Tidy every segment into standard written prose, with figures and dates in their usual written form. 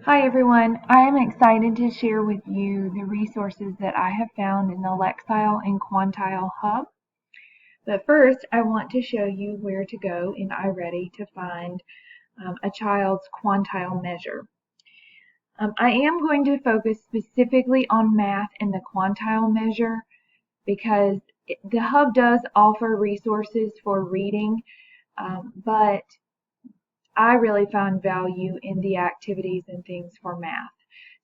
Hi everyone, I am excited to share with you the resources that I have found in the Lexile and Quantile Hub. But first, I want to show you where to go in iReady to find a child's quantile measure. I am going to focus specifically on math and the quantile measure because the Hub does offer resources for reading, but I really found value in the activities and things for math.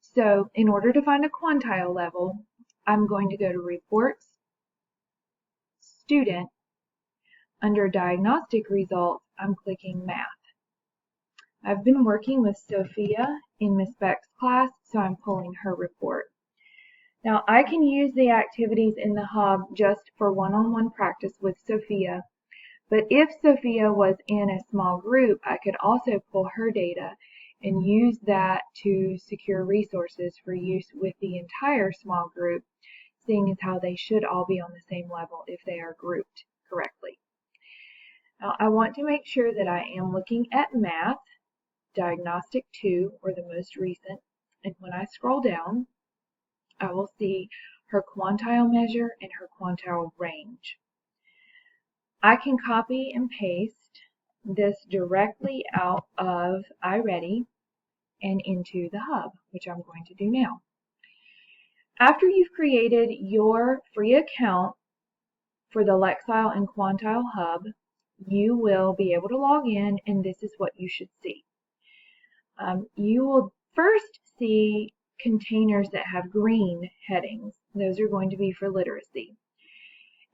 So in order to find a quantile level, I'm going to go to Reports, Student. Under Diagnostic Results, I'm clicking Math. I've been working with Sophia in Miss Beck's class, so I'm pulling her report. Now I can use the activities in the Hub just for one-on-one practice with Sophia, but if Sophia was in a small group, I could also pull her data and use that to secure resources for use with the entire small group, seeing as how they should all be on the same level if they are grouped correctly. Now, I want to make sure that I am looking at Math, Diagnostic 2, or the most recent, and when I scroll down, I will see her quantile measure and her quantile range. I can copy and paste this directly out of iReady and into the Hub, which I'm going to do now. After you've created your free account for the Lexile and Quantile Hub, you will be able to log in, and this is what you should see. You will first see containers that have green headings. Those are going to be for literacy.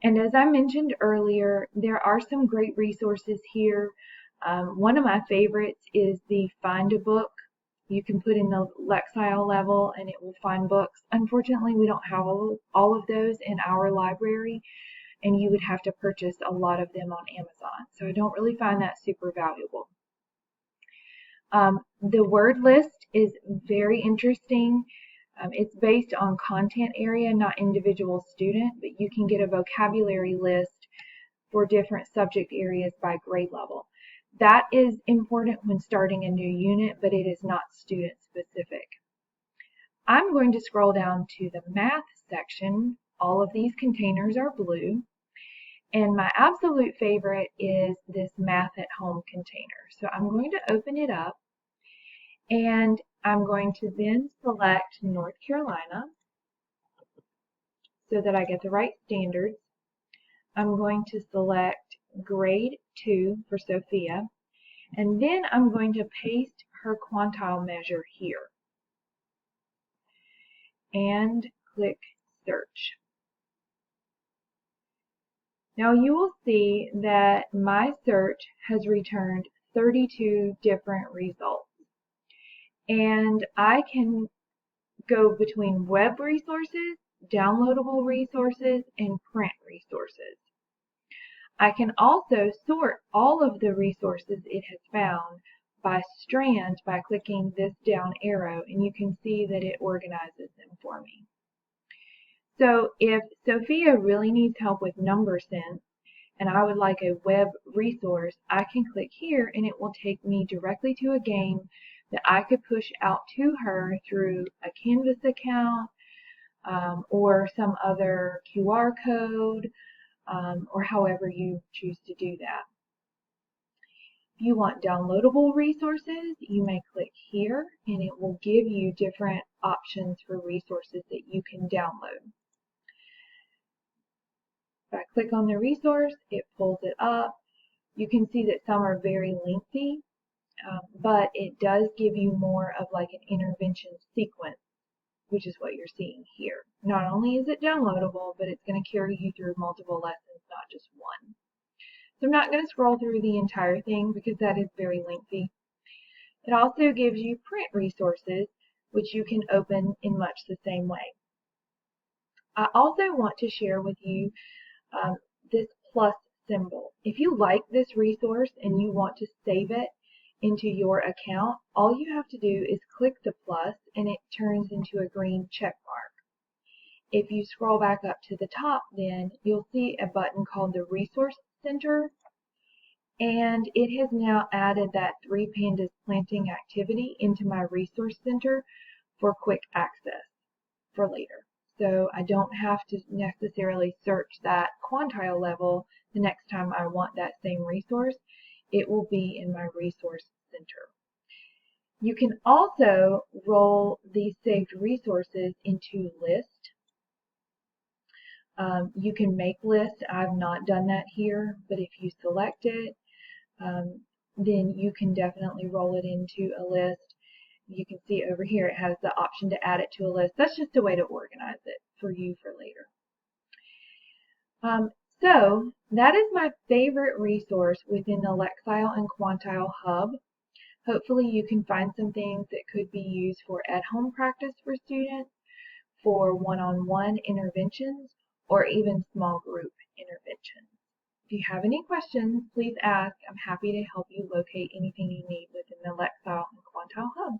And as I mentioned earlier, there are some great resources here. One of my favorites is the Find a Book. You can put in the Lexile level and it will find books. Unfortunately, we don't have all of those in our library, and you would have to purchase a lot of them on Amazon. So I don't really find that super valuable. The word list is very interesting. It's based on content area, not individual student, but you can get a vocabulary list for different subject areas by grade level. That is important when starting a new unit, but it is not student specific. I'm going to scroll down to the math section. All of these containers are blue. And my absolute favorite is this Math at Home container. So I'm going to open it up, and I'm going to then select North Carolina so that I get the right standards. I'm going to select grade 2 for Sophia, and then I'm going to paste her quantile measure here and click search. Now you will see that my search has returned 32 different results, and I can go between web resources, downloadable resources, and print resources. I can also sort all of the resources it has found by strand by clicking this down arrow, and you can see that it organizes them for me. So if Sophia really needs help with number sense and I would like a web resource, I can click here and it will take me directly to a game that I could push out to her through a Canvas account or some other QR code or however you choose to do that. If you want downloadable resources, you may click here and it will give you different options for resources that you can download. If I click on the resource, it pulls it up. You can see that some are very lengthy, but it does give you more of like an intervention sequence, which is what you're seeing here. Not only is it downloadable, but it's going to carry you through multiple lessons, not just one. So I'm not going to scroll through the entire thing because that is very lengthy. It also gives you print resources, which you can open in much the same way. I also want to share with you this plus symbol. If you like this resource and you want to save it into your account, all you have to do is click the plus and it turns into a green check mark. If you scroll back up to the top, then you'll see a button called the Resource Center, and it has now added that 3 Pandas planting activity into my resource center for quick access for later. So I don't have to necessarily search that quantile level the next time I want that same resource. It will be in my resource center. You can also roll these saved resources into lists. You can make lists. I've not done that here, but if you select it, then you can definitely roll it into a list. You can see over here it has the option to add it to a list. That's just a way to organize it for you for later. So that is my favorite resource within the Lexile and Quantile Hub. Hopefully you can find some things that could be used for at-home practice for students, for one-on-one interventions, or even small group interventions. If you have any questions, please ask. I'm happy to help you locate anything you need within the Lexile and Quantile Hub.